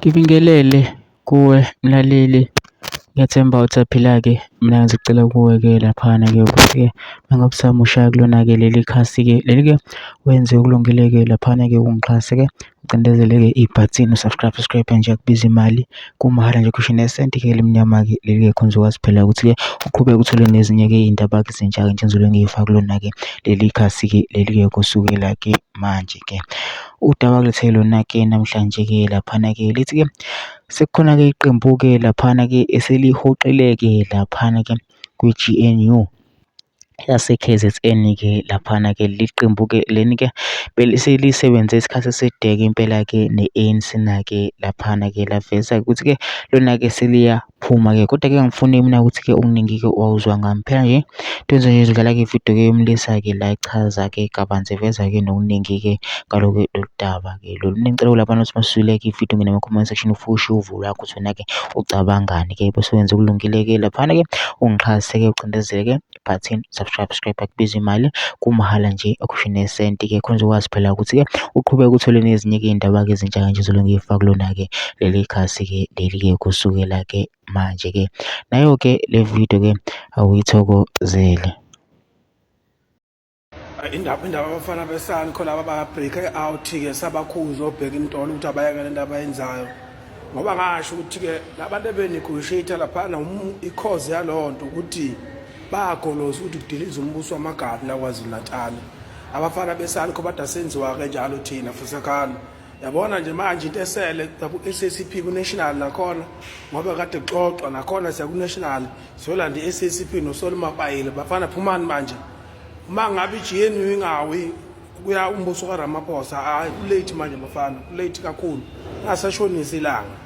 Ngibingelele kuwe mlaleli, ngiyathemba uthaphila-ke. Mina ngizocela kuwe-ke laphana-ke ukuthi-ke uma ngabe usamusha kulona-ke leli khasi-ke leli-ke wenze okulungile-ke laphana-ke ungixhase-ke ucindezele-ke ibhathini usubscribe nje akubiza imali kumahhala nje kusho nesenti-ke elimnyama-ke leli-ke khona uzokwazi phela ukuthi-ke uqhubeke uthole nezinye-ke iy'ndaba-ke ezintsha-ke nje engizobe ngiyifaka kulona-ke leli khasi-ke leli-ke kusukela-ke manje-ke. Udaba kulethele lona-ke namhlanje-ke laphana-ke lithi-ke sekukhona-ke iqembu-ke laphana-ke eselihoqile-ke laphana-ke kwi-GNU yase-KZN-ke laphana-ke liqembu-ke leni-ke selisebenze isikhathi eside-ke impela-ke ne-ANC na-ke laphana-ke laveza ukuthi-ke lona-ke seliyaphuma-ke, kodwa-ke ngifune mina ukuthi-ke okuningi-ke wawuzwa ngami phela nje into nje idlala-ke ividiyo-ke yomlisa-ke la ichaza-ke kabanzi eveza-ke nokuningi-ke ngaloku lolu daba-ke lolu. Ngicela laphana ukuthi masizuleke ividiyo ngene ama-comment section ufushe uvu lakho ukuthi wena-ke ucabangani-ke bese wenza okulungile-ke laphana-ke ungixhase-ke ucindezele-ke ibhathini subscribe akubiza imali kumahhala nje akusho nesenti-ke khona uzokwazi phela ukuthi-ke uqhubeke uthole nezinye-ke iy'ndaba-ke ezintsha nje ezobe ngiyifaka kulona-ke leli khasi-ke leli-ke kusukela-ke manje-ke nayo-ke le video-ke awuyithokozele. Indaba abafana besani khona ababreak-e out-ke sabakhuza obheka intolo ukuthi abayeke le nto abayenzayo, ngoba ngasho ukuthi-ke labantu ebenegotiate laphana ikhozi yalowo nto ukuthi bagoloza ukuthi kudilize umbuso wamagadi la KwaZulu-Natal. Abafana besani kho bada senziwa-ke njalo thina fusekhana. Yabona nje manje into esele ku-SACP ku-national nakhona ngoba kade kuxoxwa nakhona siya ku-national siyolanda i-SACP noSolimakayile bafana phumani manje. Uma ngabe i-GNU ingawi kuya umbuso kaRamaphosa, hayi kulate manje bafana, kulate kakhulu, ngasashonisa ilanga.